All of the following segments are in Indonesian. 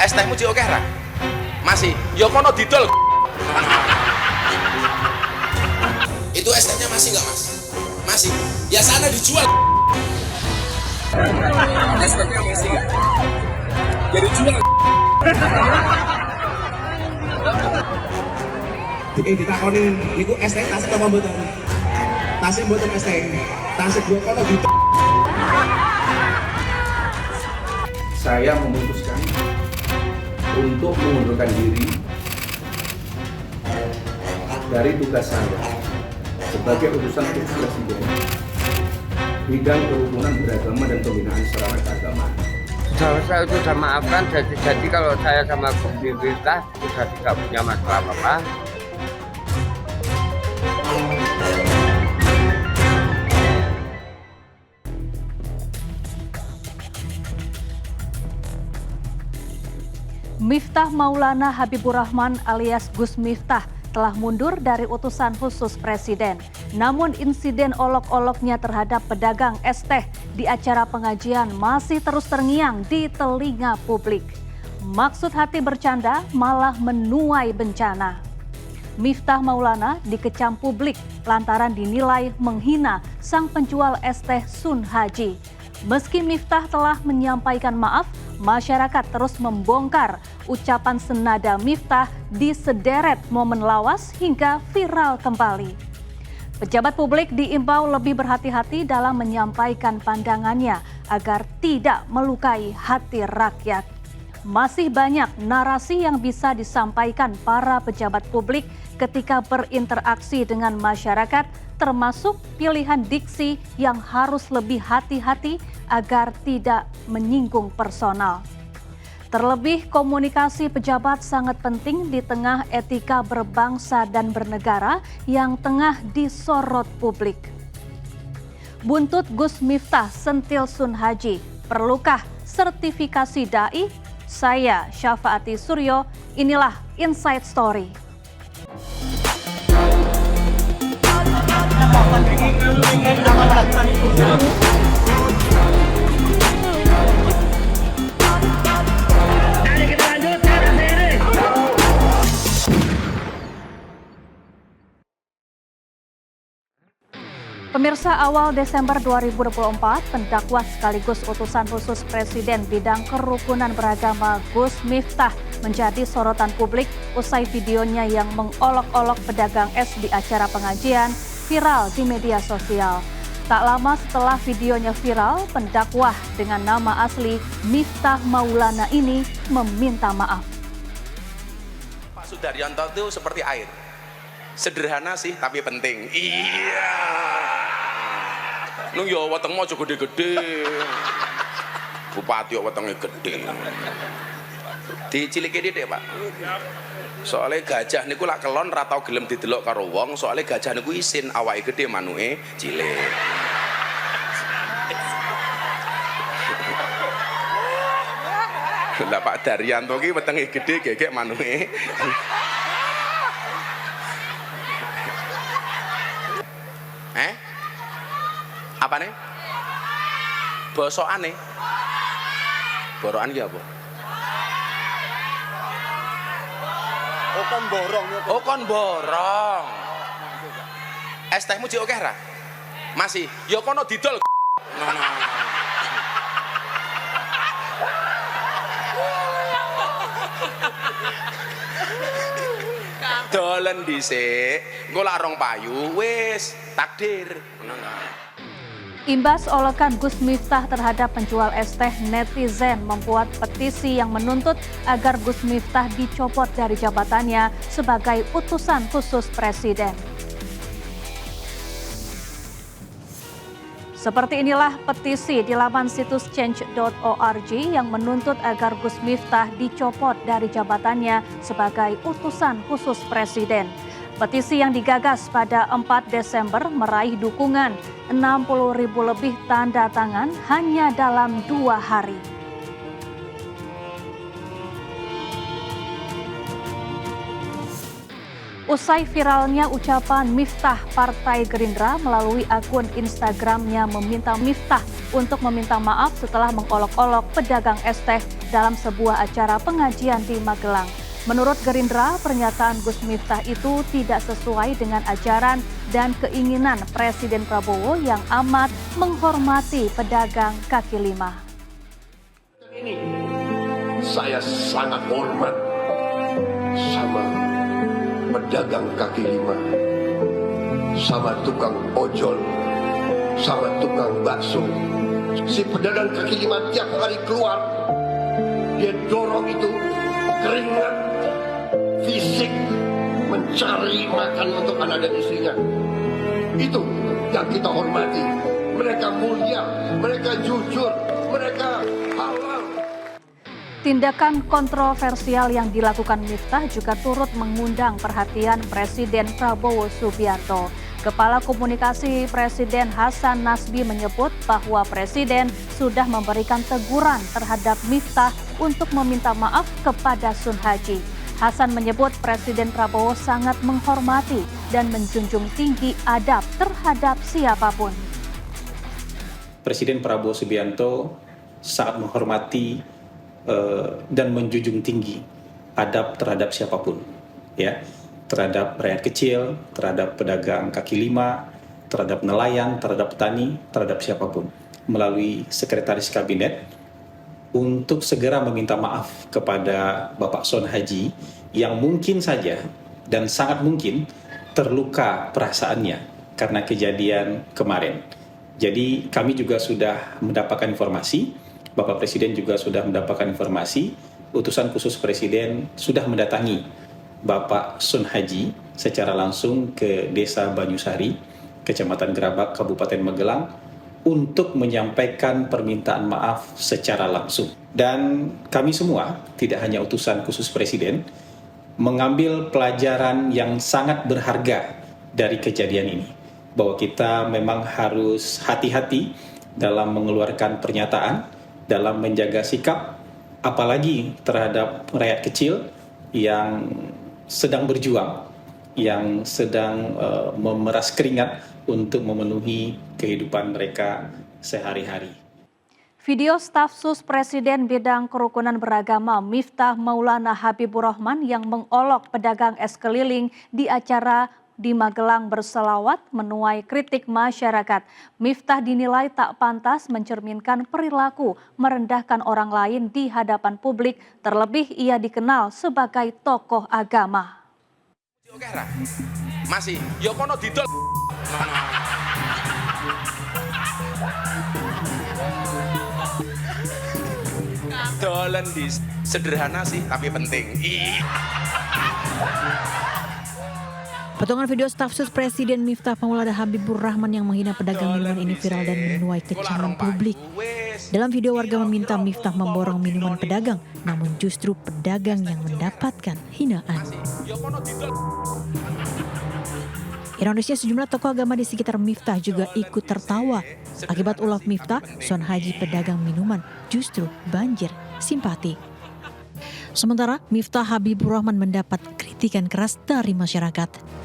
Es tehmu cik oke ra? Masih. Ya kono didol. Itu es tehnya masih nggak mas? Masih. Ya sana dijual. Es tehnya masih nggak? Jadi jual. Ditakonin, itu es teh tasik apa mboten? Tasik mboten es teh. Tasik dua kono gitu. Saya memutuskan untuk mengundurkan diri dari tugas saya sebagai utusan Presiden bidang kerukunan beragama dan pembinaan sarana keagamaan. Saya sudah maafkan, jadi kalau saya sama pemerintah sudah tidak punya masalah apa-apa. Miftah Maulana Habibur Rahman alias Gus Miftah telah mundur dari utusan khusus Presiden. Namun insiden olok-oloknya terhadap pedagang es teh di acara pengajian masih terus terngiang di telinga publik. Maksud hati bercanda malah menuai bencana. Miftah Maulana dikecam publik lantaran dinilai menghina sang penjual es teh Sun Haji. Meski Miftah telah menyampaikan maaf, masyarakat terus membongkar ucapan senada Miftah di sederet momen lawas hingga viral kembali. Pejabat publik diimbau lebih berhati-hati dalam menyampaikan pandangannya agar tidak melukai hati rakyat. Masih banyak narasi yang bisa disampaikan para pejabat publik ketika berinteraksi dengan masyarakat, termasuk pilihan diksi yang harus lebih hati-hati agar tidak menyinggung personal. Terlebih, komunikasi pejabat sangat penting di tengah etika berbangsa dan bernegara yang tengah disorot publik. Buntut Gus Miftah sentil Sun Haji, perlukah sertifikasi dai? Saya Syafaati Suryo, inilah Inside Story. Pemirsa, awal Desember 2024, pendakwa sekaligus utusan khusus Presiden bidang kerukunan beragama Gus Miftah menjadi sorotan publik usai videonya yang mengolok-olok pedagang es di acara pengajian viral di media sosial. Tak lama setelah videonya viral, pendakwa dengan nama asli Miftah Maulana ini meminta maaf. Pak Sudaryanto itu seperti air. Sederhana sih tapi penting. Iya. Nung yo wetengmu aja gede-gede. Bupati wetenge gede. Dicilike dhek, Pak. Soale gajah niku lak kelon ra tau gelem didelok karo wong, soale gajah niku isin, awake gede manuke cilik. Lah Pak Daryanto ki wetenge gede gegek manuke. Apa nih? Bosokan nih? Borokan ki apa? Oh kon borong. Oh kon borong. Es tehmu cik oke ra? Masih. Ya kono didol. Dolen dhisik, engko lak rong payu wis takdir. Imbas olokan Gus Miftah terhadap penjual es teh, netizen membuat petisi yang menuntut agar Gus Miftah dicopot dari jabatannya sebagai utusan khusus Presiden. Seperti inilah petisi di laman situs change.org yang menuntut agar Gus Miftah dicopot dari jabatannya sebagai utusan khusus Presiden. Petisi yang digagas pada 4 Desember meraih dukungan 60.000 lebih tanda tangan hanya dalam 2 hari. Usai viralnya ucapan Miftah, Partai Gerindra melalui akun Instagramnya meminta Miftah untuk meminta maaf setelah mengolok-olok pedagang es teh dalam sebuah acara pengajian di Magelang. Menurut Gerindra, pernyataan Gus Miftah itu tidak sesuai dengan ajaran dan keinginan Presiden Prabowo yang amat menghormati pedagang kaki lima. Ini saya sangat hormat sama pedagang kaki lima, sama tukang ojol, sama tukang bakso. Si pedagang kaki lima tiap hari keluar, dia dorong itu keringat fisik mencari makan untuk anak dan istrinya. Itu yang kita hormati. Mereka mulia, mereka jujur, mereka halal. Tindakan kontroversial yang dilakukan Miftah juga turut mengundang perhatian Presiden Prabowo Subianto. Kepala Komunikasi Presiden Hasan Nasbi menyebut bahwa Presiden sudah memberikan teguran terhadap Miftah untuk meminta maaf kepada Sun Haji. Hasan menyebut Presiden Prabowo sangat menghormati dan menjunjung tinggi adab terhadap siapapun. Presiden Prabowo Subianto sangat menghormati dan menjunjung tinggi adab terhadap siapapun, ya, terhadap rakyat kecil, terhadap pedagang kaki lima, terhadap nelayan, terhadap petani, terhadap siapapun, melalui Sekretaris Kabinet untuk segera meminta maaf kepada Bapak Sun Haji yang mungkin saja dan sangat mungkin terluka perasaannya karena kejadian kemarin. Jadi kami juga sudah mendapatkan informasi, Bapak Presiden juga sudah mendapatkan informasi, utusan khusus Presiden sudah mendatangi Bapak Sun Haji secara langsung ke Desa Banyusari, Kecamatan Gerabak, Kabupaten Magelang, untuk menyampaikan permintaan maaf secara langsung. Dan kami semua, tidak hanya utusan khusus Presiden, mengambil pelajaran yang sangat berharga dari kejadian ini. Bahwa kita memang harus hati-hati dalam mengeluarkan pernyataan, dalam menjaga sikap, apalagi terhadap rakyat kecil yang sedang berjuang, yang sedang memeras keringat untuk memenuhi kehidupan mereka sehari-hari. Video staf sus Presiden bidang kerukunan beragama Miftah Maulana Habibur Rahman yang mengolok pedagang es keliling di acara di Magelang berselawat menuai kritik masyarakat. Miftah dinilai tak pantas mencerminkan perilaku merendahkan orang lain di hadapan publik, terlebih ia dikenal sebagai tokoh agama. Masih, yo kono didol. Dolen di sederhana sih tapi penting. Potongan video staf sus Presiden Miftah Maulana Habibur Rahman yang menghina pedagang minuman ini viral dan menuai kecaman publik. Dalam video warga meminta Miftah memborong minuman pedagang, namun justru pedagang yang mendapatkan hinaan. Ironisnya sejumlah tokoh agama di sekitar Miftah juga ikut tertawa. Akibat ulah Miftah, Sun Haji pedagang minuman justru banjir simpati. Sementara Miftah Habibur Rahman mendapat kritikan keras dari masyarakat.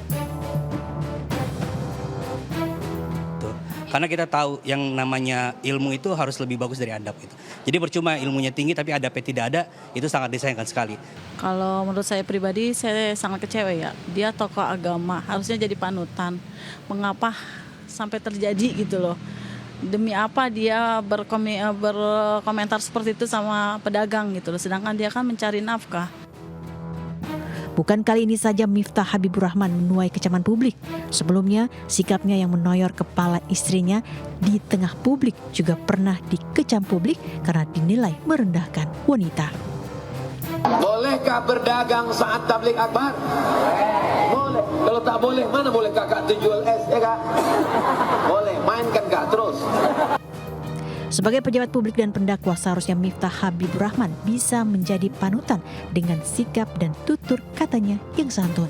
Karena kita tahu yang namanya ilmu itu harus lebih bagus dari adab itu. Jadi percuma ilmunya tinggi tapi adabnya tidak ada, itu sangat disayangkan sekali. Kalau menurut saya pribadi, saya sangat kecewa ya. Dia tokoh agama, harusnya jadi panutan. Mengapa sampai terjadi gitu loh. Demi apa dia berkomentar seperti itu sama pedagang gitu loh. Sedangkan dia kan mencari nafkah. Bukan kali ini saja Miftah Habibur Rahman menuai kecaman publik. Sebelumnya, sikapnya yang menoyor kepala istrinya di tengah publik juga pernah dikecam publik karena dinilai merendahkan wanita. Bolehkah berdagang saat tablik akbar? Boleh. Kalau tak boleh, mana boleh kakak jual es, ya kak? Boleh, mainkan kak terus. Sebagai pejabat publik dan pendakwa, seharusnya Miftah Habibur Rahman bisa menjadi panutan dengan sikap dan tutur katanya yang santun.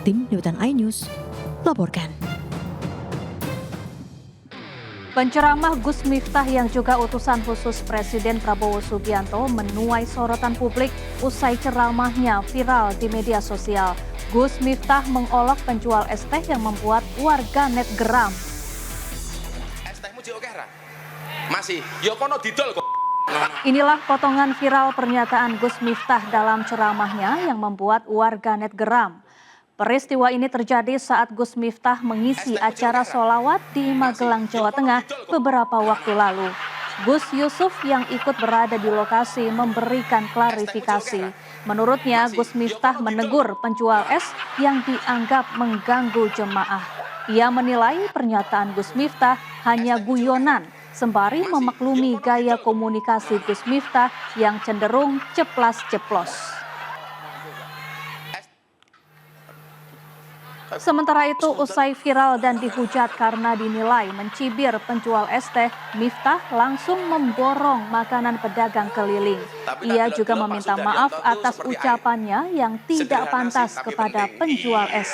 Tim Liputan iNews laporkan. Penceramah Gus Miftah yang juga utusan khusus Presiden Prabowo Subianto menuai sorotan publik usai ceramahnya viral di media sosial. Gus Miftah mengolok penjual es teh yang membuat warganet geram. Es tehmu jek oke ra? Masih, yo kono didol kok. Inilah potongan viral pernyataan Gus Miftah dalam ceramahnya yang membuat warganet geram. Peristiwa ini terjadi saat Gus Miftah mengisi acara sholawat di Magelang, Jawa Tengah beberapa waktu lalu. Gus Yusuf yang ikut berada di lokasi memberikan klarifikasi. Menurutnya, Gus Miftah menegur penjual es yang dianggap mengganggu jemaah. Ia menilai pernyataan Gus Miftah hanya guyonan, sembari memaklumi gaya komunikasi Gus Miftah yang cenderung ceplas-ceplos. Sementara itu, usai viral dan dihujat karena dinilai mencibir penjual es teh, Miftah langsung memborong makanan pedagang keliling. Ia juga meminta maaf atas ucapannya yang tidak pantas kepada penjual es.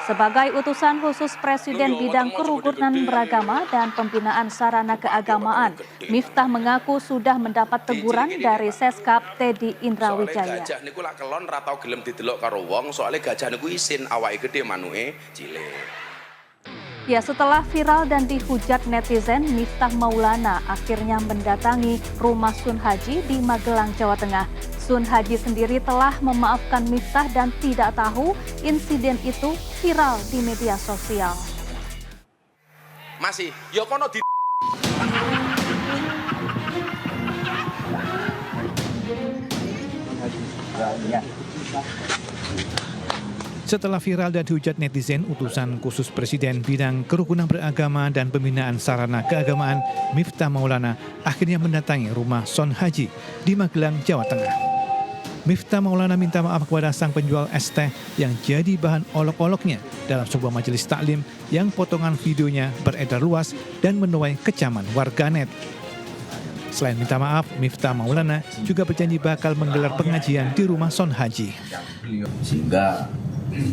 Sebagai utusan khusus Presiden bidang kerukunan beragama dan pembinaan sarana keagamaan, Miftah mengaku sudah mendapat teguran dari Seskap Teddy Indrawijaya. Gajah niku lak kelon ra tau gelem didelok karo wong, soalnya gajah niku isin, awake gede manuke cilik. Ya, setelah viral dan dihujat netizen, Miftah Maulana akhirnya mendatangi rumah Sun Haji di Magelang, Jawa Tengah. Sun Haji sendiri telah memaafkan Miftah dan tidak tahu insiden itu viral di media sosial. Masih, yo kono di Setelah viral dan dihujat netizen, utusan khusus Presiden bidang kerukunan beragama dan pembinaan sarana keagamaan, Miftah Maulana, akhirnya mendatangi rumah Sun Haji di Magelang, Jawa Tengah. Miftah Maulana minta maaf kepada sang penjual es teh yang jadi bahan olok-oloknya dalam sebuah majelis taklim yang potongan videonya beredar luas dan menuai kecaman warganet. Selain minta maaf, Miftah Maulana juga berjanji bakal menggelar pengajian di rumah Sun Haji. Sehingga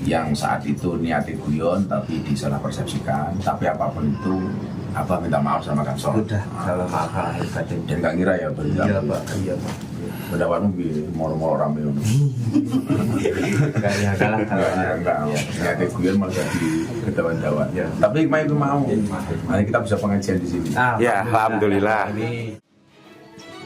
yang saat itu niatnya guyon tapi disalah persepsikan, tapi apapun itu Abah minta maaf sama Kang Son. Sudah, salah maaf. Dan gak ngira ya benar. Iya Pak, iya Pak. Pendapatmu moro-moro rame. Kayaknya kalah kalau niatnya guyon malah jadi ketahuan-tahuan. Tapi hikmah itu mau. Mari kita bisa pengajian di sini. Ya, alhamdulillah.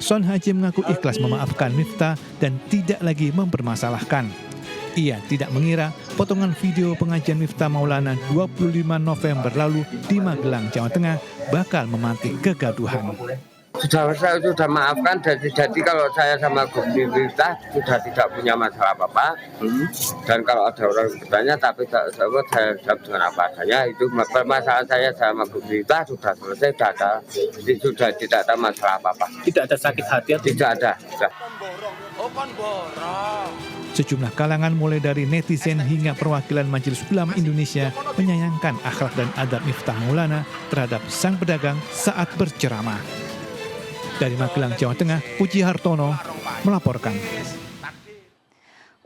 Sun Haji mengaku ikhlas memaafkan Miftah dan tidak lagi mempermasalahkan. Ia tidak mengira potongan video pengajian Miftah Maulana 25 November lalu di Magelang, Jawa Tengah bakal memantik kegaduhan. Saya sudah maafkan, jadi kalau saya sama Gus Miftah sudah tidak punya masalah apa-apa. Dan kalau ada orang bertanya, tapi saya jawab dengan apa adanya. Itu masalah saya sama Gus Miftah sudah selesai, jadi sudah tidak ada masalah apa-apa. Tidak ada sakit hati? Tidak ada. Sejumlah kalangan mulai dari netizen hingga perwakilan Majelis Ulama Indonesia menyayangkan akhlak dan adab Miftah Maulana terhadap sang pedagang saat berceramah. Dari Magelang, Jawa Tengah, Puji Hartono melaporkan.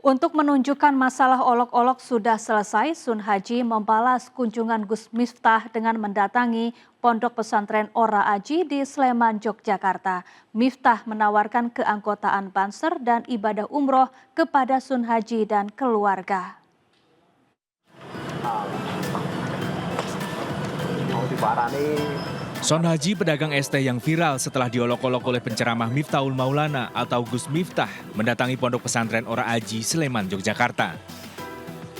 Untuk menunjukkan masalah olok-olok sudah selesai, Sun Haji membalas kunjungan Gus Miftah dengan mendatangi Pondok Pesantren Ora Aji di Sleman, Yogyakarta. Miftah menawarkan keanggotaan Banser dan ibadah umroh kepada Sun Haji dan keluarga. Sun Haji, pedagang es teh yang viral setelah diolok-olok oleh penceramah Miftahul Maulana atau Gus Miftah, mendatangi Pondok Pesantren Ora Aji, Sleman, Yogyakarta.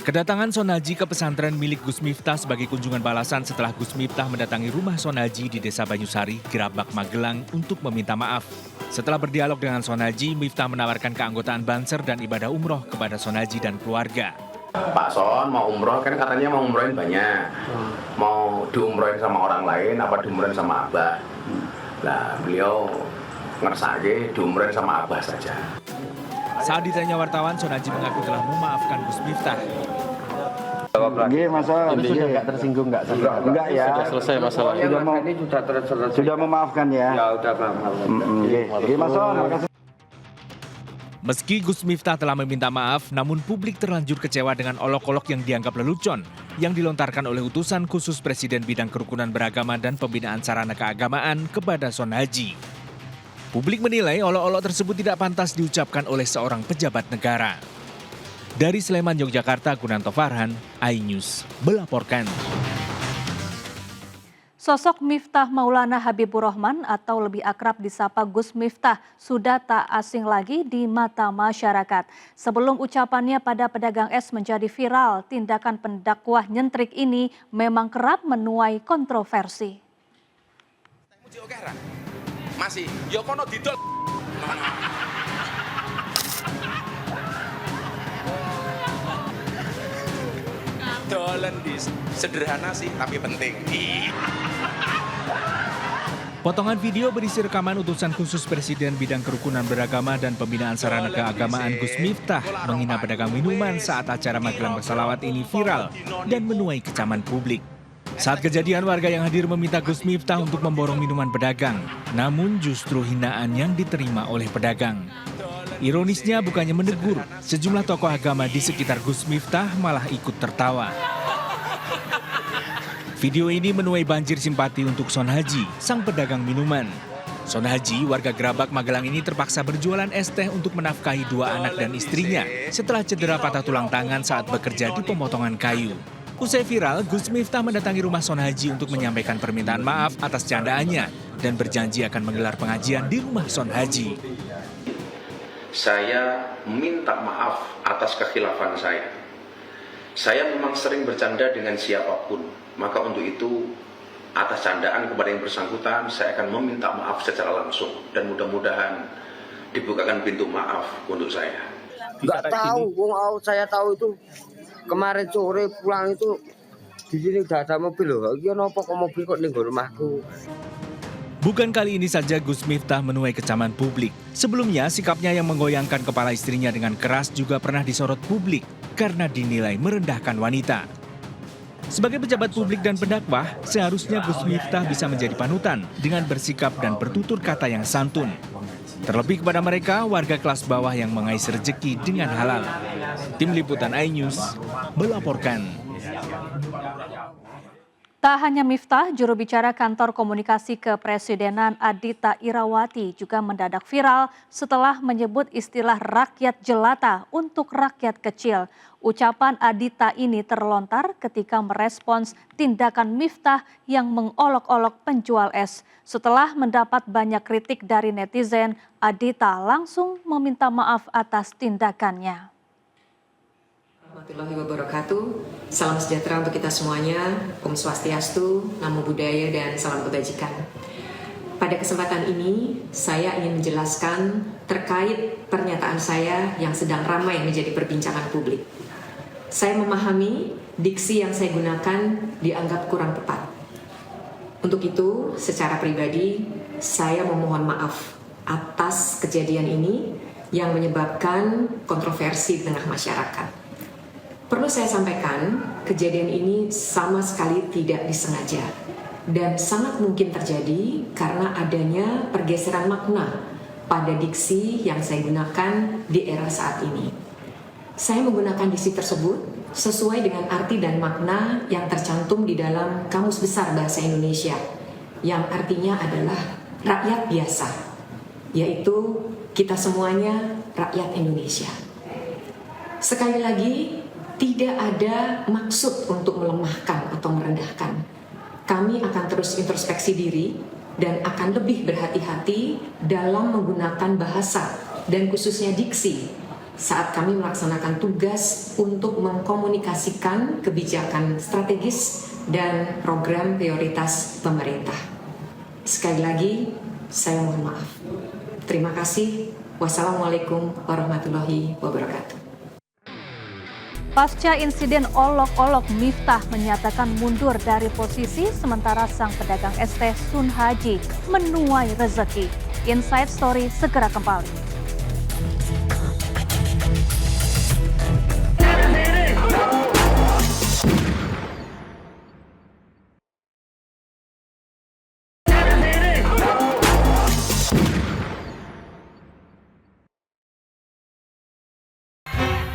Kedatangan Sun Haji ke pesantren milik Gus Miftah sebagai kunjungan balasan setelah Gus Miftah mendatangi rumah Sun Haji di Desa Banyusari, Gerabak, Magelang untuk meminta maaf. Setelah berdialog dengan Sun Haji, Miftah menawarkan keanggotaan Banser dan ibadah umroh kepada Sun Haji dan keluarga. Pak Son mau umroh, kan katanya mau umrohin banyak. Mau diumrohin sama orang lain apa diumrohin sama Abah. Nah, beliau ngersake diumrohin sama Abah saja. Saat ditanya wartawan, Sun Haji mengaku telah memaafkan Gus Miftah. Nggih, masa intinya enggak tersinggung enggak? Enggak ya. Sudah selesai masalahnya. Sudah memaafkan ya. Ya, sudah memaafkan. Nggih, Mas Son, makasih. Meski Gus Miftah telah meminta maaf, namun publik terlanjur kecewa dengan olok-olok yang dianggap lelucon yang dilontarkan oleh utusan khusus Presiden bidang kerukunan beragama dan pembinaan sarana keagamaan kepada Sun Haji. Publik menilai olok-olok tersebut tidak pantas diucapkan oleh seorang pejabat negara. Dari Sleman, Yogyakarta, Gunanto Farhan, iNews melaporkan. Sosok Miftah Maulana Habibur Rahman atau lebih akrab disapa Gus Miftah sudah tak asing lagi di mata masyarakat. Sebelum ucapannya pada pedagang es menjadi viral, tindakan pendakwah nyentrik ini memang kerap menuai kontroversi. Masih, yo kono didol. Dolen dis, sederhana sih tapi penting. Potongan video berisi rekaman utusan khusus Presiden bidang kerukunan beragama dan pembinaan sarana keagamaan Gus Miftah menghina pedagang minuman saat acara Magelang Bersalawat ini viral dan menuai kecaman publik. Saat kejadian, warga yang hadir meminta Gus Miftah untuk memborong minuman pedagang, namun justru hinaan yang diterima oleh pedagang. Ironisnya bukannya menegur, sejumlah tokoh agama di sekitar Gus Miftah malah ikut tertawa. Video ini menuai banjir simpati untuk Son Haji, sang pedagang minuman. Son Haji, warga Gerabak Magelang ini terpaksa berjualan es teh untuk menafkahi dua anak dan istrinya setelah cedera patah tulang tangan saat bekerja di pemotongan kayu. Usai viral, Gus Miftah mendatangi rumah Son Haji untuk menyampaikan permintaan maaf atas candaannya dan berjanji akan menggelar pengajian di rumah Son Haji. Saya minta maaf atas kekhilafan saya. Saya memang sering bercanda dengan siapapun, maka untuk itu atas candaan kepada yang bersangkutan saya akan meminta maaf secara langsung dan mudah-mudahan dibukakan pintu maaf untuk saya. Nggak tahu, saya tahu itu kemarin sore pulang itu di sini udah ada mobil loh. Iya nopo kok mobil kok ning rumahku. Bukan kali ini saja Gus Miftah menuai kecaman publik. Sebelumnya, sikapnya yang menggoyangkan kepala istrinya dengan keras juga pernah disorot publik karena dinilai merendahkan wanita. Sebagai pejabat publik dan pendakwah, seharusnya Gus Miftah bisa menjadi panutan dengan bersikap dan bertutur kata yang santun. Terlebih kepada mereka, warga kelas bawah yang mengais rezeki dengan halal. Tim Liputan iNews melaporkan. Tak hanya Miftah, juru bicara kantor komunikasi kepresidenan Adita Irawati juga mendadak viral setelah menyebut istilah rakyat jelata untuk rakyat kecil. Ucapan Adita ini terlontar ketika merespons tindakan Miftah yang mengolok-olok penjual es. Setelah mendapat banyak kritik dari netizen, Adita langsung meminta maaf atas tindakannya. Warahmatullahi wabarakatuh. Salam sejahtera untuk kita semuanya. Om Swastiastu, Namo Buddhaya, dan salam kebajikan. Pada kesempatan ini, saya ingin menjelaskan terkait pernyataan saya yang sedang ramai menjadi perbincangan publik. Saya memahami diksi yang saya gunakan dianggap kurang tepat. Untuk itu, secara pribadi, saya memohon maaf atas kejadian ini yang menyebabkan kontroversi di tengah masyarakat. Perlu saya sampaikan, kejadian ini sama sekali tidak disengaja dan sangat mungkin terjadi karena adanya pergeseran makna pada diksi yang saya gunakan di era saat ini. Saya menggunakan diksi tersebut sesuai dengan arti dan makna yang tercantum di dalam Kamus Besar Bahasa Indonesia, yang artinya adalah rakyat biasa, yaitu kita semuanya rakyat Indonesia. Sekali lagi, tidak ada maksud untuk melemahkan atau merendahkan. Kami akan terus introspeksi diri dan akan lebih berhati-hati dalam menggunakan bahasa dan khususnya diksi saat kami melaksanakan tugas untuk mengkomunikasikan kebijakan strategis dan program prioritas pemerintah. Sekali lagi, saya mohon maaf. Terima kasih. Wassalamualaikum warahmatullahi wabarakatuh. Pasca insiden olok-olok, Miftah menyatakan mundur dari posisi sementara sang pedagang es teh Sun Haji menuai rezeki. Inside Story segera kembali.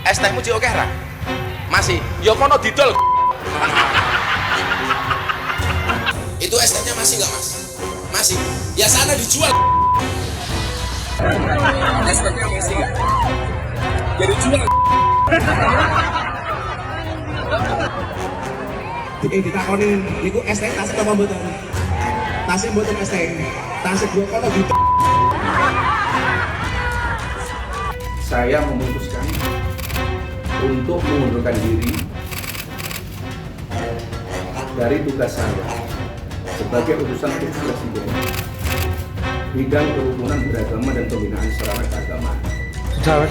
Es tehmu oke ra? Masih, yo kono didol. Itu es tehnya masih nggak mas? Masih, ya sana dijual. Es tehnya masih nggak? Jadi jual. Ditakoni, itu es teh tasik apa mboten? tasih mboten ST, tasih 2 kono gitu. Saya memutuskan untuk mengundurkan diri dari tugas saya sebagai utusan khusus Presiden bidang kerukunan beragama dan pembinaan sarana keagamaan.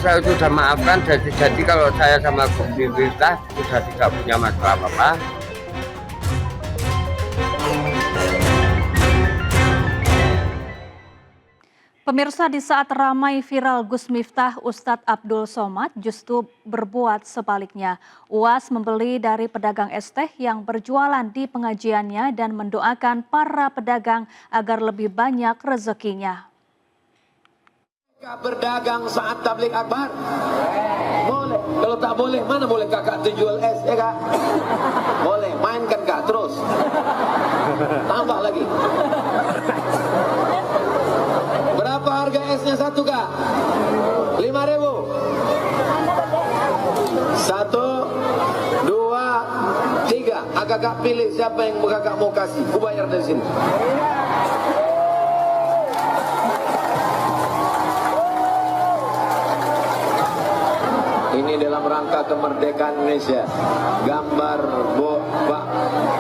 Saya sudah maafkan, jadi kalau saya sama Gus Miftah sudah tidak punya masalah apa-apa. Pemirsa, di saat ramai viral Gus Miftah, Ustadz Abdul Somad justru berbuat sebaliknya. UAS membeli dari pedagang es teh yang berjualan di pengajiannya dan mendoakan para pedagang agar lebih banyak rezekinya. Berdagang saat tablik akbar boleh, kalau tak boleh mana boleh kakak jual es, ya kak? Boleh, mainkan kak terus, tambah lagi. Berapa harga esnya satu kak? 5.000. 1, 2, 3. Kakak pilih siapa yang kakak mau kasih, ku bayar dari sini. Ini dalam rangka kemerdekaan Indonesia. Gambar Pak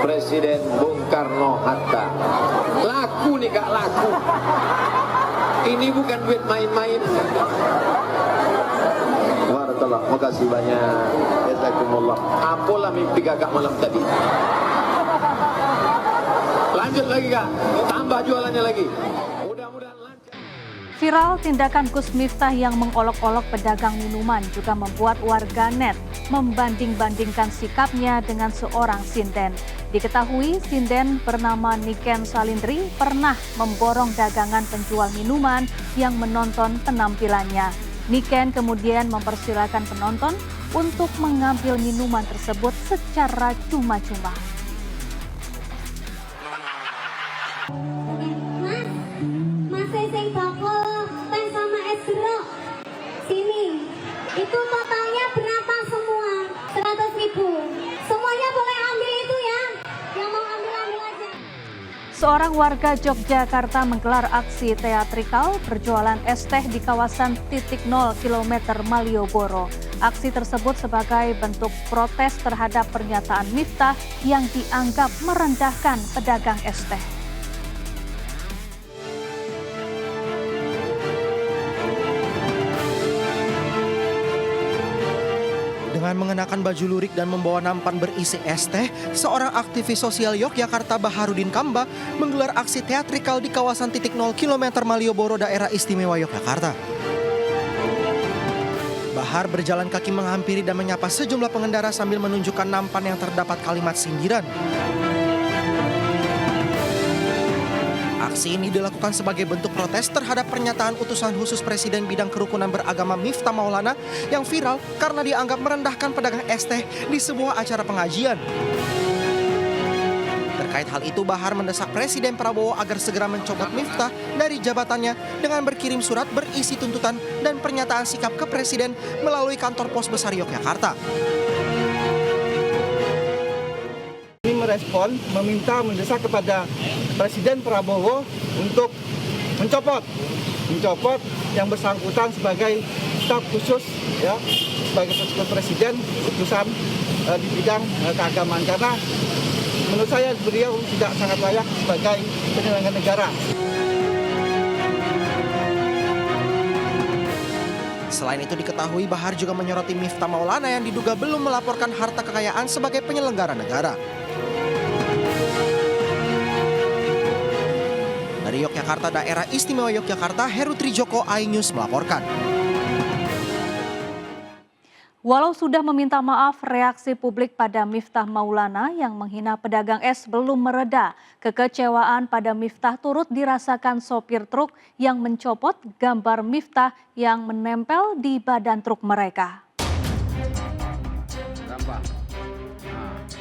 Presiden Bung Karno Hatta. Laku nih kak, laku. Ini bukan duit main-main. Barakallah, makasih banyak. Jazakumullah. Apalah mimpi kakak malam tadi. Lanjut lagi kak, tambah jualannya lagi. Viral tindakan Gus Miftah yang mengolok-olok pedagang minuman juga membuat warganet membanding-bandingkan sikapnya dengan seorang sinden. Diketahui sinden bernama Niken Salindri pernah memborong dagangan penjual minuman yang menonton penampilannya. Niken kemudian mempersilahkan penonton untuk mengambil minuman tersebut secara cuma-cuma. Itu totalnya berapa semua? 100.000. Semuanya boleh ambil itu ya. Yang mau ambil aja. Seorang warga Yogyakarta menggelar aksi teatrikal berjualan es teh di kawasan titik 0 km Malioboro. Aksi tersebut sebagai bentuk protes terhadap pernyataan Miftah yang dianggap merendahkan pedagang es teh. Dengan mengenakan baju lurik dan membawa nampan berisi es teh, seorang aktivis sosial Yogyakarta Baharudin Kamba menggelar aksi teatrikal di kawasan titik 0 km Malioboro, daerah istimewa Yogyakarta. Bahar berjalan kaki menghampiri dan menyapa sejumlah pengendara sambil menunjukkan nampan yang terdapat kalimat sindiran. Aksi ini dilakukan sebagai bentuk protes terhadap pernyataan utusan khusus Presiden bidang kerukunan beragama Miftah Maulana yang viral karena dianggap merendahkan pedagang es teh di sebuah acara pengajian. Terkait hal itu, Bahar mendesak Presiden Prabowo agar segera mencopot Miftah dari jabatannya dengan berkirim surat berisi tuntutan dan pernyataan sikap ke Presiden melalui kantor pos besar Yogyakarta. Ini merespon, mendesak kepada Presiden Prabowo untuk mencopot yang bersangkutan sebagai staf khusus ya, sebagai Presiden utusan di bidang keagamaan, karena menurut saya beliau tidak sangat layak sebagai penyelenggara negara. Selain itu diketahui Bahar juga menyoroti Miftah Maulana yang diduga belum melaporkan harta kekayaan sebagai penyelenggara negara. Dari Yogyakarta, daerah istimewa Yogyakarta, Heru Trijoko, iNews melaporkan. Walau sudah meminta maaf, reaksi publik pada Miftah Maulana yang menghina pedagang es belum mereda. Kekecewaan pada Miftah turut dirasakan sopir truk yang mencopot gambar Miftah yang menempel di badan truk mereka.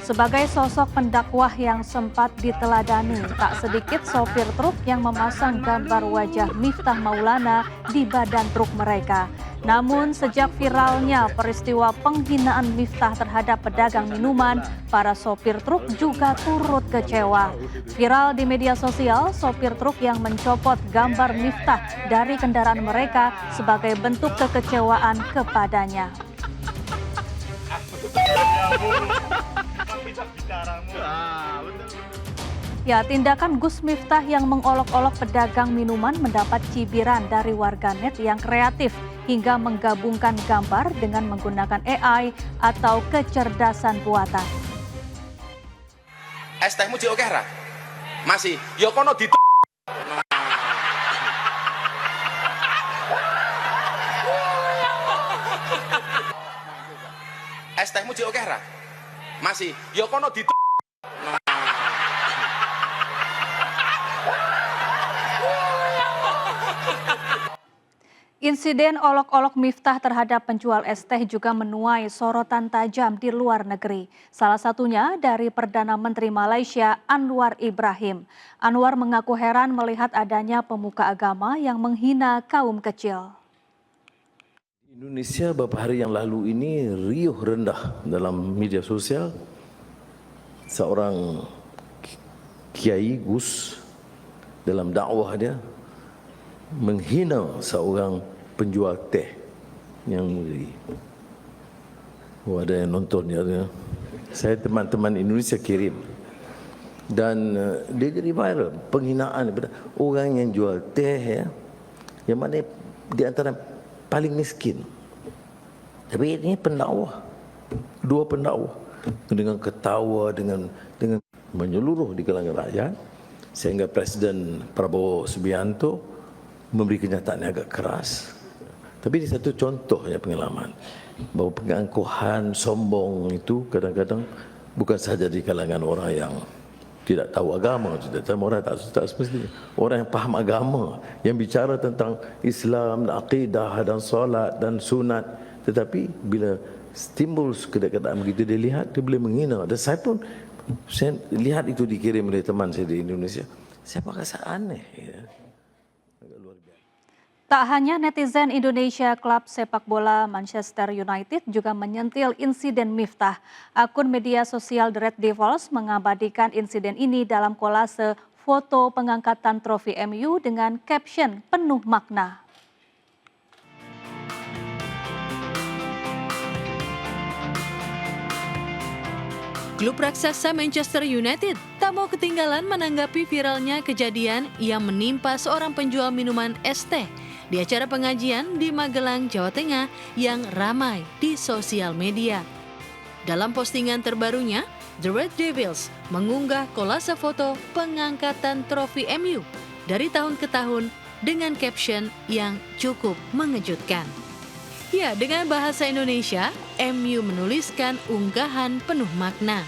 Sebagai sosok pendakwah yang sempat diteladani, tak sedikit sopir truk yang memasang gambar wajah Miftah Maulana di badan truk mereka. Namun sejak viralnya peristiwa penghinaan Miftah terhadap pedagang minuman, para sopir truk juga turut kecewa. Viral di media sosial, sopir truk yang mencopot gambar Miftah dari kendaraan mereka sebagai bentuk kekecewaan kepadanya. Ya, tindakan Gus Miftah yang mengolok-olok pedagang minuman mendapat cibiran dari warganet yang kreatif hingga menggabungkan gambar dengan menggunakan AI atau kecerdasan buatan. Es tehmu di oke ra? Masih, ya kono di Es tehmu di oke ra? Masih, ya kono di Insiden olok-olok Miftah terhadap penjual es teh juga menuai sorotan tajam di luar negeri. Salah satunya dari Perdana Menteri Malaysia Anwar Ibrahim. Anwar mengaku heran melihat adanya pemuka agama yang menghina kaum kecil. Indonesia beberapa hari yang lalu ini riuh rendah dalam media sosial. Seorang Kiai Gus dalam dakwah dia menghina seorang penjual teh yang ada yang nonton ya. Saya teman-teman Indonesia kirim dan dia jadi viral penghinaan kepada orang yang jual teh ya, yang mana di antara paling miskin. Tapi ini pendakwah, dua pendakwah dengan ketawa dengan menyeluruh di kalangan rakyat sehingga Presiden Prabowo Subianto memberi kenyataan yang agak keras. Tapi ini satu contoh ya pengalaman bahawa pengangkuhan sombong itu kadang-kadang bukan sahaja di kalangan orang yang tidak tahu agama, tidak tahu orang tak semestinya. Orang yang paham agama, yang bicara tentang Islam, akidah dan solat dan sunat. Tetapi bila timbul kedekatan begitu dia lihat, dia boleh menghina. Dan saya pun saya lihat itu dikirim oleh teman saya di Indonesia. Saya rasa aneh ya. Tak hanya netizen Indonesia, klub sepak bola Manchester United juga menyentil insiden Miftah. Akun media sosial The Red Devils mengabadikan insiden ini dalam kolase foto pengangkatan trofi MU dengan caption penuh makna. Klub raksasa Manchester United tak mau ketinggalan menanggapi viralnya kejadian yang menimpa seorang penjual minuman es teh di acara pengajian di Magelang, Jawa Tengah yang ramai di sosial media. Dalam postingan terbarunya, The Red Devils mengunggah kolase foto pengangkatan trofi MU dari tahun ke tahun dengan caption yang cukup mengejutkan. Ya, dengan bahasa Indonesia, MU menuliskan unggahan penuh makna.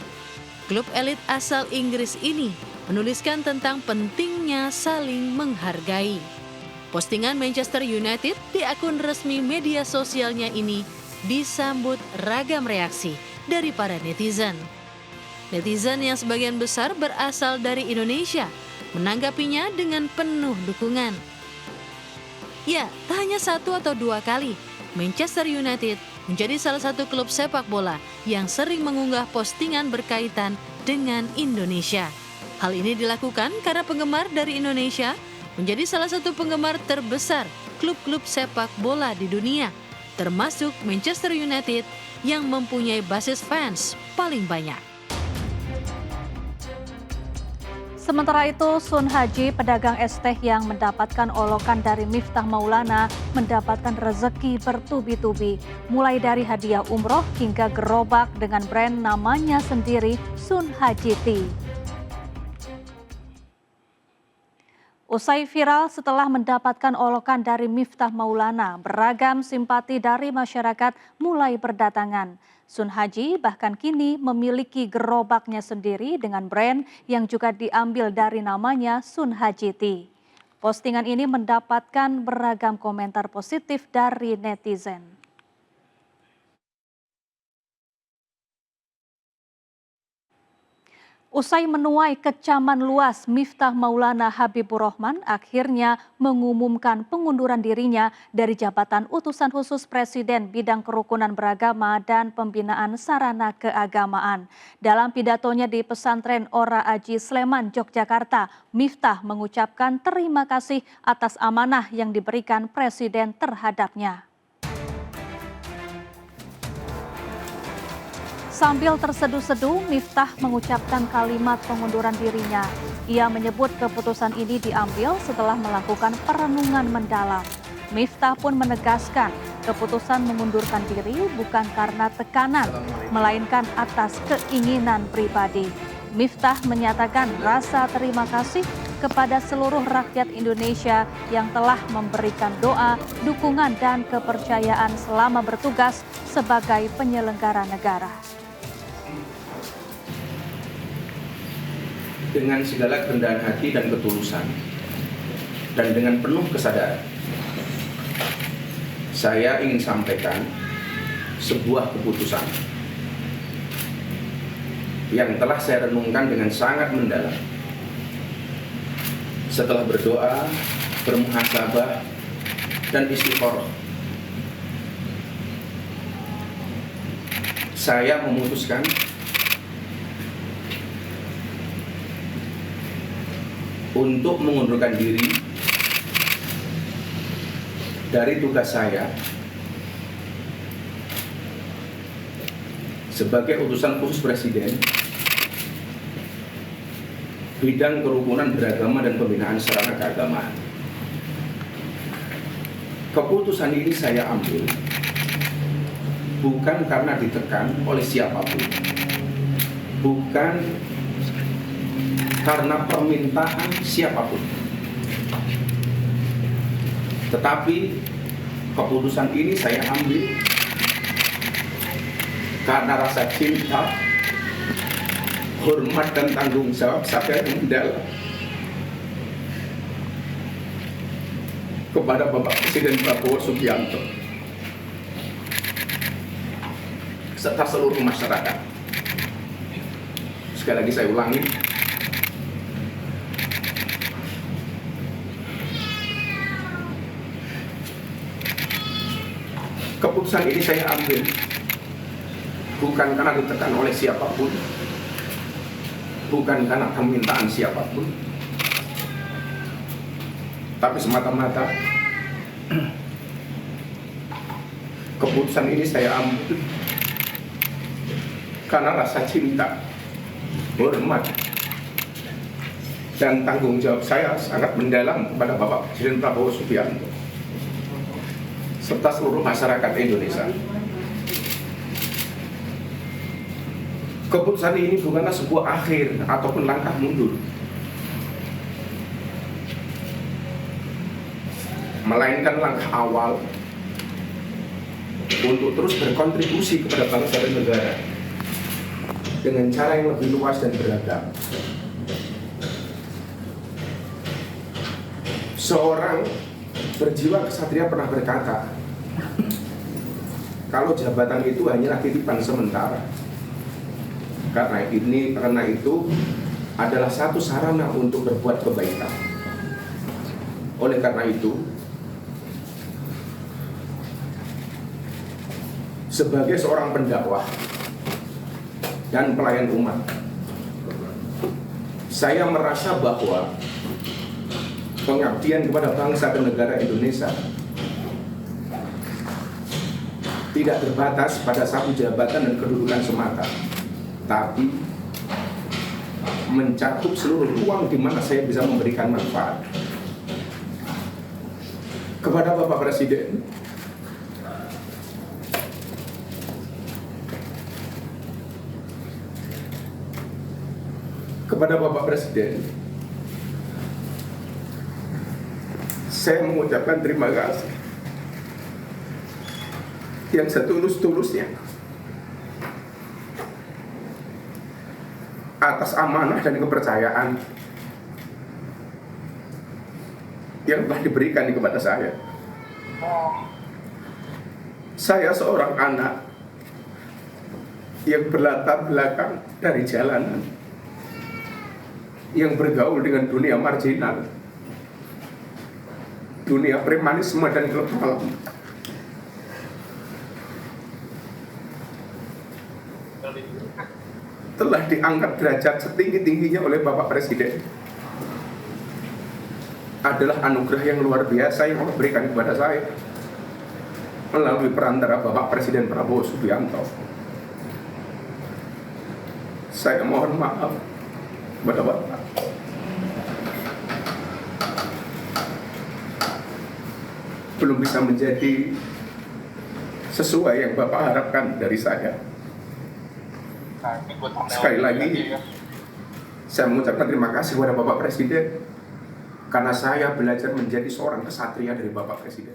Klub elit asal Inggris ini menuliskan tentang pentingnya saling menghargai. Postingan Manchester United di akun resmi media sosialnya ini disambut ragam reaksi dari para netizen. Netizen yang sebagian besar berasal dari Indonesia menanggapinya dengan penuh dukungan. Ya, tak hanya satu atau dua kali, Manchester United menjadi salah satu klub sepak bola yang sering mengunggah postingan berkaitan dengan Indonesia. Hal ini dilakukan karena penggemar dari Indonesia menjadi salah satu penggemar terbesar klub-klub sepak bola di dunia, termasuk Manchester United yang mempunyai basis fans paling banyak. Sementara itu, Sun Haji, pedagang es teh yang mendapatkan olokan dari Miftah Maulana, mendapatkan rezeki bertubi-tubi. Mulai dari hadiah umroh hingga gerobak dengan brand namanya sendiri, Sun Haji Tea. Usai viral setelah mendapatkan olokan dari Miftah Maulana, beragam simpati dari masyarakat mulai berdatangan. Sun Haji bahkan kini memiliki gerobaknya sendiri dengan brand yang juga diambil dari namanya Sun Haji Tea. Postingan ini mendapatkan beragam komentar positif dari netizen. Usai menuai kecaman luas, Miftah Maulana Habibur Rahman akhirnya mengumumkan pengunduran dirinya dari jabatan utusan khusus Presiden bidang kerukunan beragama dan pembinaan sarana keagamaan. Dalam pidatonya di pesantren Ora Aji Sleman, Yogyakarta, Miftah mengucapkan terima kasih atas amanah yang diberikan Presiden terhadapnya. Sambil terseduh-seduh, Miftah mengucapkan kalimat pengunduran dirinya. Ia menyebut keputusan ini diambil setelah melakukan perenungan mendalam. Miftah pun menegaskan keputusan mengundurkan diri bukan karena tekanan, melainkan atas keinginan pribadi. Miftah menyatakan rasa terima kasih kepada seluruh rakyat Indonesia yang telah memberikan doa, dukungan, dan kepercayaan selama bertugas sebagai penyelenggara negara. Dengan segala kerendahan hati dan ketulusan, dan dengan penuh kesadaran, saya ingin sampaikan sebuah keputusan yang telah saya renungkan dengan sangat mendalam. Setelah berdoa, bermuhasabah, dan istikharah, saya memutuskan untuk mengundurkan diri dari tugas saya sebagai utusan khusus Presiden bidang kerukunan beragama dan pembinaan sarana keagamaan. Keputusan ini saya ambil bukan karena ditekan oleh siapapun, bukan karena permintaan siapapun, tetapi keputusan ini saya ambil karena rasa cinta, hormat, dan tanggung jawab saya yang mendalam kepada Bapak Presiden Prabowo Subianto serta seluruh masyarakat. Sekali lagi saya ulangi, keputusan ini saya ambil bukan karena ditekan oleh siapapun, bukan karena permintaan siapapun, tapi semata-mata keputusan ini saya ambil karena rasa cinta, hormat, dan tanggung jawab saya sangat mendalam kepada Bapak Presiden Prabowo Subianto serta seluruh masyarakat Indonesia. Keputusan ini bukanlah sebuah akhir ataupun langkah mundur, melainkan langkah awal untuk terus berkontribusi kepada bangsa dan negara dengan cara yang lebih luas dan beragam. Seorang berjiwa kesatria pernah berkata, kalau jabatan itu hanyalah titipan sementara, karena itu adalah satu sarana untuk berbuat kebaikan. Oleh karena itu, sebagai seorang pendakwah dan pelayan umat, saya merasa bahwa pengabdian kepada bangsa dan negara Indonesia tidak terbatas pada satu jabatan dan kedudukan semata, tapi mencakup seluruh ruang di mana saya bisa memberikan manfaat. Kepada Bapak Presiden, saya mengucapkan terima kasih yang setulus-tulusnya atas amanah dan kepercayaan yang telah diberikan kepada saya. Saya seorang anak yang berlatar belakang dari jalanan, yang bergaul dengan dunia marginal, dunia premanisme dan klub malam. Telah diangkat derajat setinggi-tingginya oleh Bapak Presiden. Adalah anugerah yang luar biasa yang Allah berikan kepada saya melalui perantara Bapak Presiden Prabowo Subianto. Saya mohon maaf kepada Bapak. Belum bisa menjadi sesuai yang Bapak harapkan dari saya. Sekali lagi, saya mengucapkan terima kasih kepada Bapak Presiden karena saya belajar menjadi seorang kesatria dari Bapak Presiden.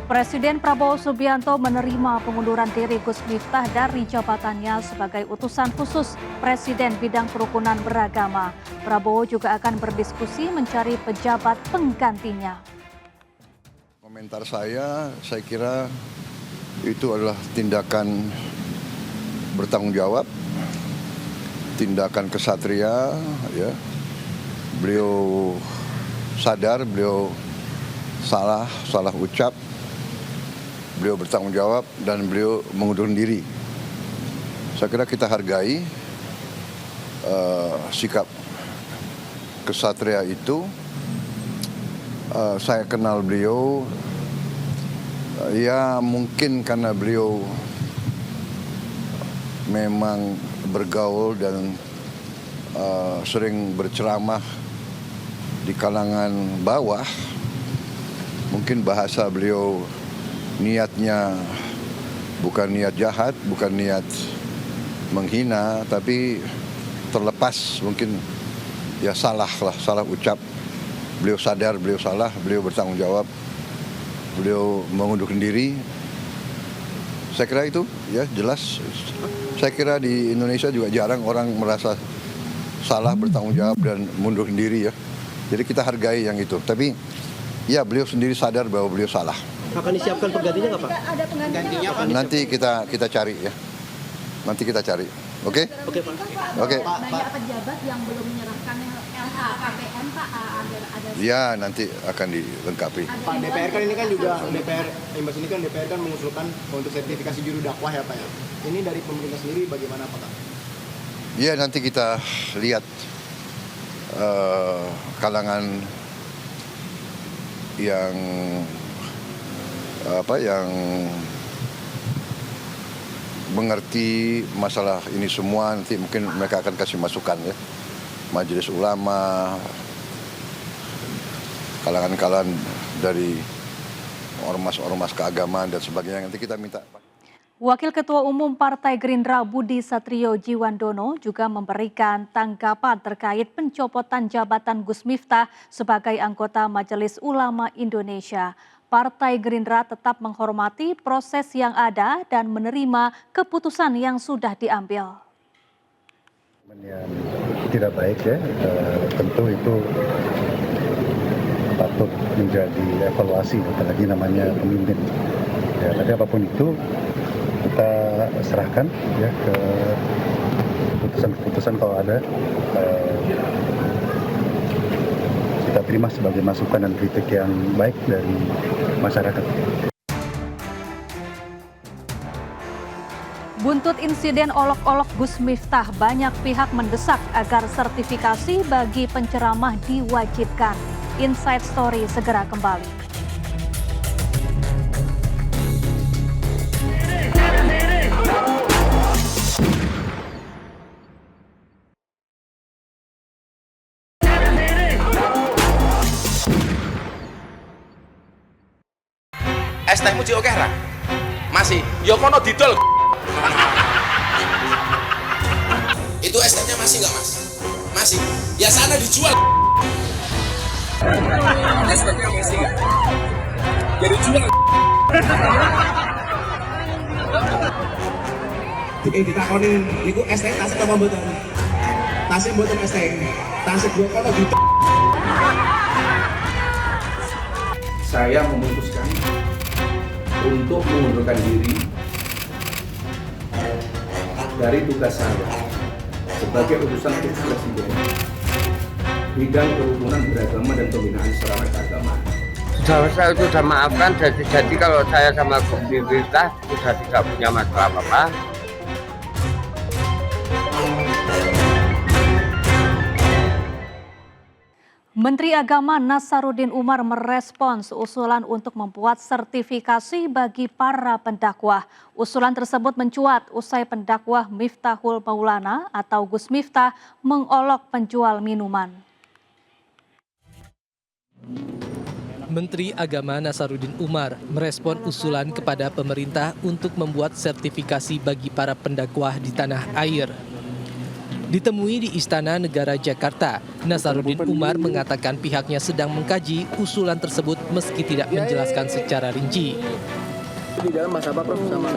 Presiden Prabowo Subianto menerima pengunduran diri Gus Miftah dari jabatannya sebagai utusan khusus Presiden bidang kerukunan beragama. Prabowo juga akan berdiskusi mencari pejabat penggantinya. Komentar saya kira itu adalah tindakan bertanggung jawab, tindakan kesatria, ya. Beliau sadar, beliau salah ucap, beliau bertanggung jawab dan beliau mengundurkan diri. Saya kira kita hargai sikap kesatria itu. Saya kenal beliau, ya mungkin karena beliau memang bergaul dan sering berceramah di kalangan bawah. Mungkin bahasa beliau niatnya bukan niat jahat, bukan niat menghina, tapi terlepas mungkin ya salah ucap. Beliau sadar, beliau salah, beliau bertanggung jawab, beliau mengundurkan diri. Saya kira itu ya jelas. Saya kira di Indonesia juga jarang orang merasa salah, bertanggung jawab dan mundurkan diri ya. Jadi kita hargai yang itu. Tapi ya beliau sendiri sadar bahwa beliau salah. Akan disiapkan penggantinya nggak Pak? Ada penggantinya Pak. Nanti kita cari ya. Nanti kita cari. Oke? Oke Pak. Oke. Banyak pejabat yang belum menyerahkan LHKPN Pak, ada. Ya nanti akan dilengkapi. Pak, DPR kan ini kan juga Imbas ini kan DPR kan mengusulkan untuk sertifikasi juru dakwah ya Pak ya. Ini dari pemerintah sendiri bagaimana Pak? Ya nanti kita lihat kalangan yang mengerti masalah ini semua, nanti mungkin mereka akan kasih masukan ya. Majelis ulama, kalangan-kalangan dari ormas-ormas keagamaan dan sebagainya, nanti kita minta. Wakil Ketua Umum Partai Gerindra Budi Satrio Jiwandono juga memberikan tanggapan terkait pencopotan jabatan Gus Miftah sebagai anggota Majelis Ulama Indonesia. Partai Gerindra tetap menghormati proses yang ada dan menerima keputusan yang sudah diambil. Yang tidak baik ya, tentu itu patut menjadi evaluasi, apalagi namanya pemimpin. Ya, tapi apapun itu kita serahkan ya ke keputusan-keputusan kalau ada. Kita terima sebagai masukan dan kritik yang baik dari masyarakat. Buntut insiden olok-olok Gus Miftah, banyak pihak mendesak agar sertifikasi bagi penceramah diwajibkan. Inside Story segera kembali. Es tehmu cik oke ra? Masih? Ya kono didol. Itu es tehnya masih nggak mas? Masih? Ya sana dijual. Es tehnya masih nggak? Jadi jual. Ditakoni niku es teh tasik apa mboten? Tasik mboten es teh. Tasik dua kono gitu. Saya memutuskan untuk mengundurkan diri dari tugas saya sebagai utusan Presiden bidang kerukunan beragama dan pembinaan sarana keagamaan. Saya sudah maafkan, jadi kalau saya sama Gus Miftah sudah tidak punya masalah apa-apa. Menteri Agama Nasaruddin Umar merespons usulan untuk membuat sertifikasi bagi para pendakwah. Usulan tersebut mencuat usai pendakwah Miftahul Maulana atau Gus Miftah mengolok penjual minuman. Menteri Agama Nasaruddin Umar merespon usulan kepada pemerintah untuk membuat sertifikasi bagi para pendakwah di tanah air. Ditemui di Istana Negara Jakarta, Nasaruddin Umar mengatakan pihaknya sedang mengkaji usulan tersebut meski tidak menjelaskan secara rinci.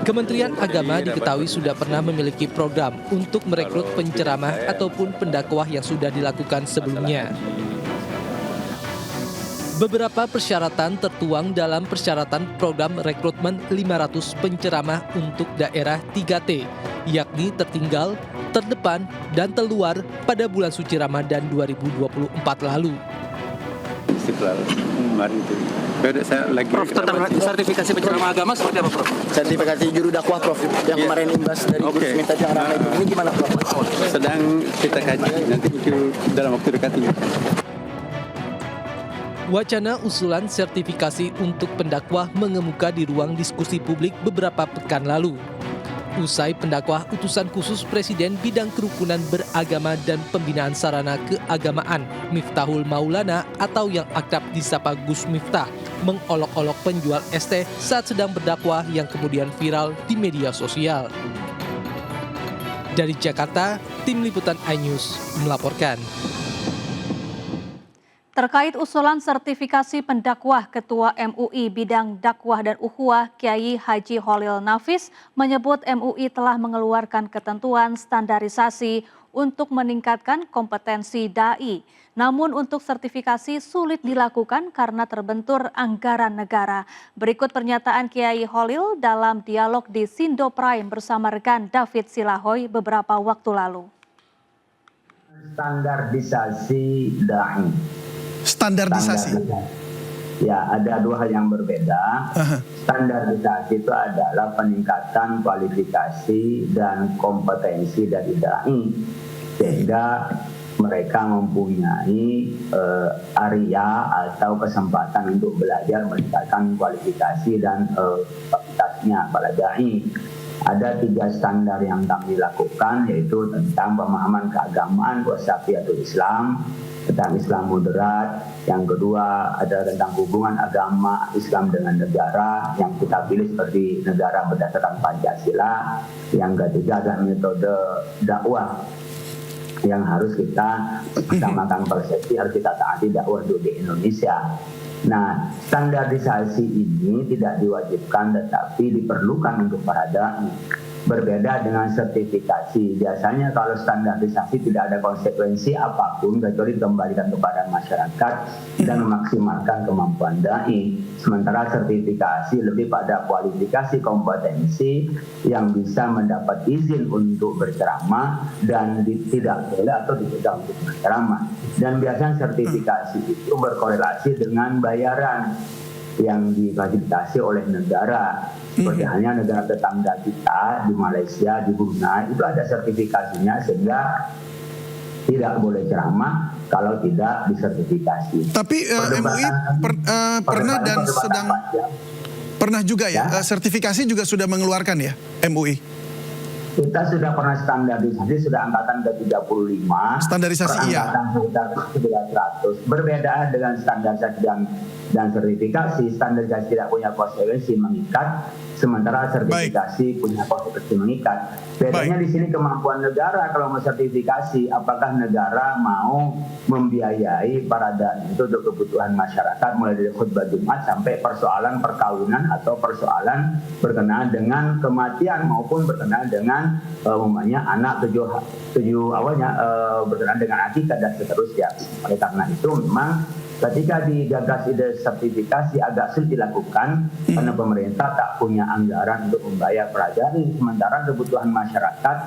Kementerian Agama diketahui sudah pernah memiliki program untuk merekrut penceramah ataupun pendakwah yang sudah dilakukan sebelumnya. Beberapa persyaratan tertuang dalam persyaratan program rekrutmen 500 penceramah untuk daerah 3T, yakni tertinggal, terdepan, dan terluar pada bulan suci Ramadan 2024 lalu. Istiqlal kemarin itu. Saya lagi Prof, tentang sertifikasi penceramah agama seperti apa, Prof? Sertifikasi juru dakwah, Prof, yang kemarin imbas dari Gus Miftah yang ramai ini gimana, Prof? Sedang kita kaji, nanti muncul dalam waktu dekat ini. Wacana usulan sertifikasi untuk pendakwah mengemuka di ruang diskusi publik beberapa pekan lalu. Usai pendakwah utusan khusus Presiden bidang kerukunan beragama dan pembinaan sarana keagamaan Miftahul Maulana atau yang akrab disapa Gus Miftah mengolok-olok penjual ST saat sedang berdakwah yang kemudian viral di media sosial. Dari Jakarta, Tim Liputan iNews melaporkan. Terkait usulan sertifikasi pendakwah, Ketua MUI Bidang Dakwah dan Ukhuwah Kiai Haji Holil Nafis menyebut MUI telah mengeluarkan ketentuan standarisasi untuk meningkatkan kompetensi dai. Namun untuk sertifikasi sulit dilakukan karena terbentur anggaran negara. Berikut pernyataan Kiai Holil dalam dialog di Sindo Prime bersama rekan David Silahoy beberapa waktu lalu. Standarisasi dai. Standarisasi. Ya, ada dua hal yang berbeda. Standarisasi itu adalah peningkatan kualifikasi dan kompetensi dari dai, sehingga mereka mempunyai area atau kesempatan untuk belajar meningkatkan kualifikasi dan kapasitasnya pada dai. Ada 3 standar yang kami lakukan, yaitu tentang pemahaman keagamaan wasafiyatul Islam, tentang Islam moderat. Yang kedua ada tentang hubungan agama Islam dengan negara yang kita pilih seperti negara berdasarkan Pancasila. Yang ketiga adalah metode dakwah yang harus kita samakan persepsi, harus kita taati dakwah di Indonesia. Nah, standarisasi ini tidak diwajibkan tetapi diperlukan untuk para dai. Berbeda dengan sertifikasi. Biasanya kalau standarisasi tidak ada konsekuensi apapun kecuali kembalikan kepada masyarakat dan memaksimalkan kemampuan dai. Sementara sertifikasi lebih pada kualifikasi kompetensi yang bisa mendapat izin untuk berceramah dan tidak boleh atau tidak untuk berceramah. Dan biasanya sertifikasi itu berkorelasi dengan bayaran yang difasilitasi oleh negara. Seperti halnya negara tetangga kita di Malaysia, di Brunei, itu ada sertifikasinya sehingga tidak boleh ceramah kalau tidak disertifikasi. Tapi MUI pernah dan sedang pernah juga ya, sertifikasi juga sudah mengeluarkan ya MUI. Kita sudah pernah standarisasi, sudah angkatan ke-35. Standarisasi iya. Angkatan 100. Berbeda dengan standarisasi dan sertifikasi. Standarisasi tidak punya konsekuensi mengikat, sementara sertifikasi punya konsekuensi mengikat. Bedanya di sini kemampuan negara kalau mau sertifikasi, apakah negara mau membiayai para dai itu untuk kebutuhan masyarakat mulai dari khutbah Jumat sampai persoalan perkawinan atau persoalan berkenaan dengan kematian maupun berkenaan dengan umpamanya anak tujuh awalnya berkenaan dengan akikah dan seterusnya. Oleh karena itu memang ketika digagas ide sertifikasi agak sulit dilakukan karena pemerintah tak punya anggaran untuk membayar para dai, sementara kebutuhan masyarakat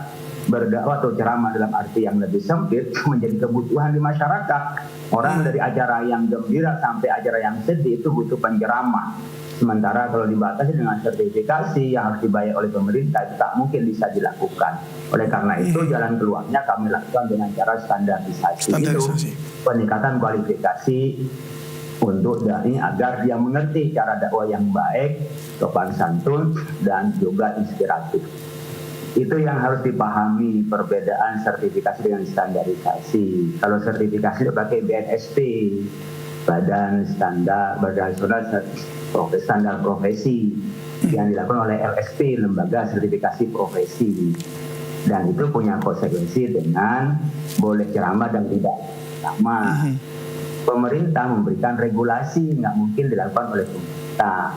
berdakwah atau ceramah dalam arti yang lebih sempit menjadi kebutuhan di masyarakat. Orang dari acara yang gembira sampai acara yang sedih itu butuh penceramah. Sementara kalau dibatasi dengan sertifikasi yang harus dibayar oleh pemerintah itu tak mungkin bisa dilakukan. Oleh karena itu jalan keluarnya kami lakukan dengan cara standarisasi. Itu peningkatan kualifikasi untuk dai agar dia mengerti cara dakwah yang baik, sopan santun dan juga inspiratif. Itu yang harus dipahami perbedaan sertifikasi dengan standarisasi. Kalau sertifikasi itu pakai BNSP, Badan Standar Profesi, yang dilakukan oleh LSP, Lembaga Sertifikasi Profesi. Dan itu punya konsekuensi dengan boleh ceramah dan tidak ceramah. Pemerintah memberikan regulasi, nggak mungkin dilakukan oleh pemerintah.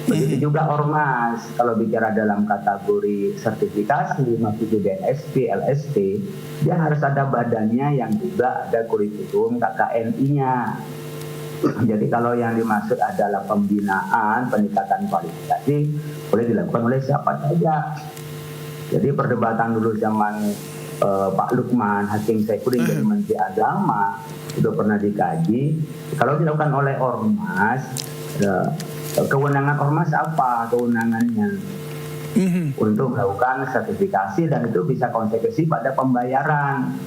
Begitu juga ormas, kalau bicara dalam kategori sertifikasi, masih di BNSP, LSP, dia harus ada badannya yang juga ada kurikulum KKNI-nya. Jadi kalau yang dimaksud adalah pembinaan, peningkatan kualifikasi, boleh dilakukan oleh siapa saja. Jadi perdebatan dulu zaman Pak Lukman, Hakim Saifuddin dari Menteri Agama, itu pernah dikaji. Kalau dilakukan oleh ormas, kewenangan ormas apa kewenangannya untuk melakukan sertifikasi, dan itu bisa konsekuensi pada pembayaran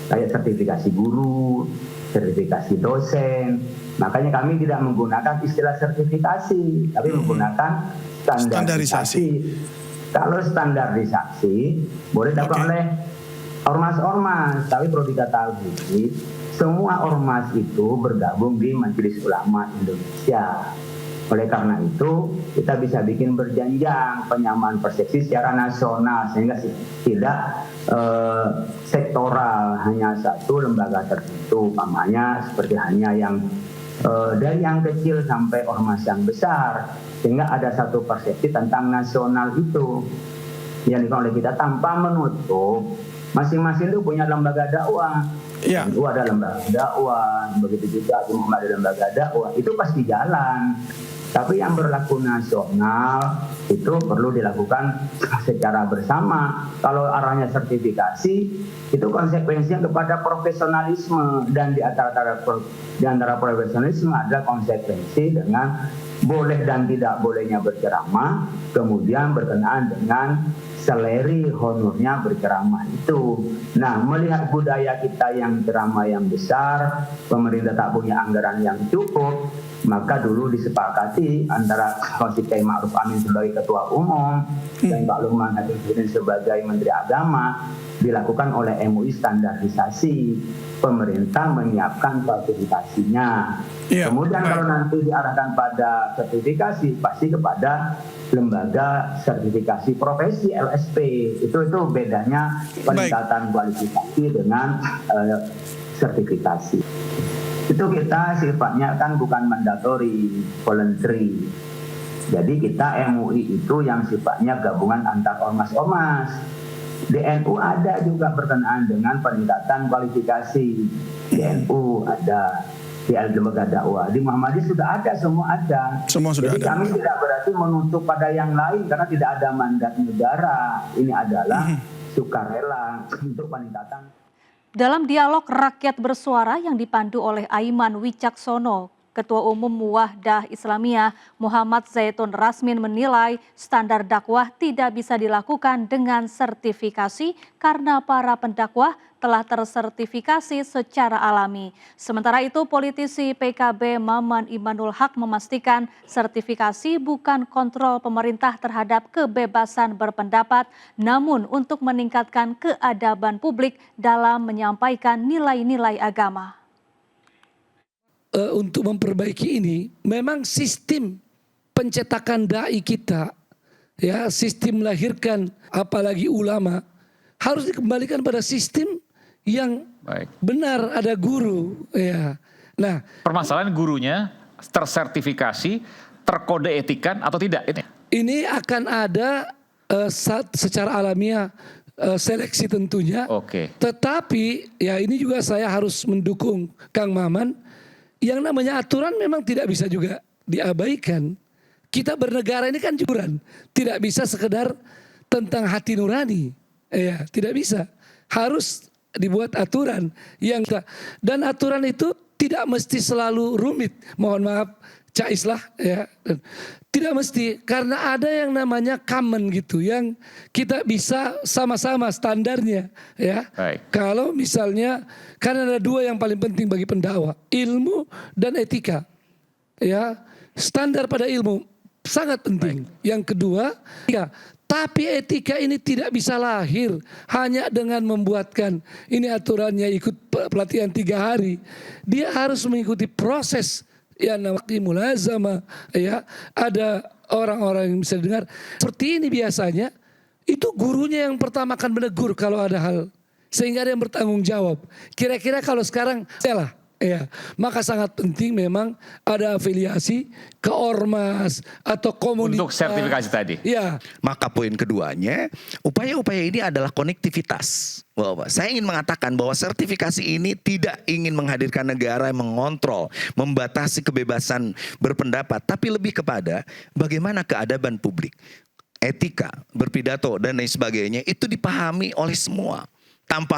kayak sertifikasi guru, sertifikasi dosen. Makanya kami tidak menggunakan istilah sertifikasi, tapi menggunakan standarisasi. Kalau standarisasi boleh dilakukan oleh ormas-ormas, tapi perlu diketahui semua ormas itu bergabung di Majelis Ulama Indonesia. Oleh karena itu, kita bisa bikin berjenjang penyamaan persepsi secara nasional sehingga tidak sektoral, hanya satu lembaga tertentu, umpamanya seperti hanya yang dari yang kecil sampai ormas yang besar, sehingga ada satu persepsi tentang nasional itu yang dilakukan oleh kita tanpa menutup masing-masing itu punya lembaga dakwah. Itu ada lembaga dakwah, begitu juga ada lembaga dakwah, itu pasti jalan. Tapi yang berlaku nasional itu perlu dilakukan secara bersama. Kalau arahnya sertifikasi, itu konsekuensinya kepada profesionalisme, dan di antara profesionalisme ada konsekuensi dengan boleh dan tidak bolehnya berceramah, kemudian berkenaan dengan seleri honornya berceramah itu. Nah, melihat budaya kita yang ceramah yang besar, pemerintah tak punya anggaran yang cukup, maka dulu disepakati antara Khotib Kiai Ma'ruf Amin sebagai Ketua Umum dan Pak Lukman Hakim Saifuddin sebagai Menteri Agama, dilakukan oleh MUI standarisasi. Pemerintah menyiapkan sertifikasinya. Kemudian kalau nanti diarahkan pada sertifikasi, pasti kepada lembaga sertifikasi profesi LSP. Itu bedanya peningkatan kualifikasi dengan sertifikasi. Itu kita sifatnya kan bukan mandatory, voluntary. Jadi kita MUI itu yang sifatnya gabungan antar ormas-ormas. Di NU ada juga berkenaan dengan peningkatan kualifikasi. Di NU ada, di lembaga dakwah, di Muhammadiyah sudah ada, semua ada. Semua sudah Jadi ada. kami tidak berarti menutup pada yang lain karena tidak ada mandat negara. Ini adalah sukarela untuk peningkatan. Dalam dialog rakyat bersuara yang dipandu oleh Aiman Wicaksono, Ketua Umum Wahdah Islamiyah Muhammad Zaitun Rasmin menilai standar dakwah tidak bisa dilakukan dengan sertifikasi karena para pendakwah telah tersertifikasi secara alami. Sementara itu, politisi PKB Maman Imanul Haq memastikan sertifikasi bukan kontrol pemerintah terhadap kebebasan berpendapat, namun untuk meningkatkan keadaban publik dalam menyampaikan nilai-nilai agama. Untuk memperbaiki ini, memang sistem pencetakan dai kita, ya, sistem melahirkan apalagi ulama harus dikembalikan pada sistem yang benar, ada guru, ya. Nah, permasalahan gurunya tersertifikasi, terkode etikan atau tidak ini? Ini akan ada secara alamiah seleksi tentunya. Tetapi ya ini juga saya harus mendukung Kang Maman. Yang namanya aturan memang tidak bisa juga diabaikan. Kita bernegara ini kan juran, tidak bisa sekedar tentang hati nurani. Ya, tidak bisa. Harus dibuat aturan yang dan aturan itu tidak mesti selalu rumit. Mohon maaf, Cak Islah ya. Tidak mesti, karena ada yang namanya common gitu, yang kita bisa sama-sama standarnya ya. Baik. Kalau misalnya, karena ada dua yang paling penting bagi pendakwa, ilmu dan etika. Ya, standar pada ilmu sangat penting. Baik. Yang kedua, ya. Tapi etika ini tidak bisa lahir hanya dengan membuatkan ini aturannya ikut pelatihan 3 hari. Dia harus mengikuti proses yang namanya mulazamah. Ya, ada orang-orang yang bisa dengar. Seperti ini biasanya, itu gurunya yang pertama akan menegur kalau ada hal. Sehingga ada yang bertanggung jawab. Kira-kira kalau sekarang salah. Ya, maka sangat penting memang ada afiliasi ke ormas atau komunitas. Untuk sertifikasi tadi. Ya. Maka poin keduanya, upaya-upaya ini adalah konektivitas. Saya ingin mengatakan bahwa sertifikasi ini tidak ingin menghadirkan negara yang mengontrol, membatasi kebebasan berpendapat, tapi lebih kepada bagaimana keadaban publik, etika, berpidato dan lain sebagainya itu dipahami oleh semua. Tanpa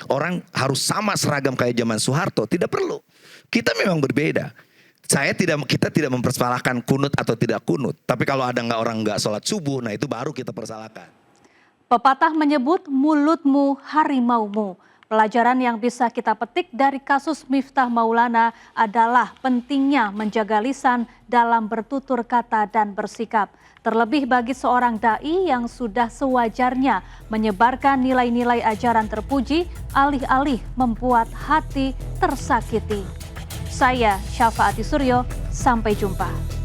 orang harus sama seragam kayak zaman Soeharto, tidak perlu. Kita memang berbeda. Kita tidak mempersalahkan kunut atau tidak kunut. Tapi kalau ada orang nggak sholat subuh, nah itu baru kita persalahkan. Pepatah menyebut mulutmu harimaumu. Pelajaran yang bisa kita petik dari kasus Miftah Maulana adalah pentingnya menjaga lisan dalam bertutur kata dan bersikap. Terlebih bagi seorang dai yang sudah sewajarnya menyebarkan nilai-nilai ajaran terpuji, alih-alih membuat hati tersakiti. Saya Syafaati Suryo, sampai jumpa.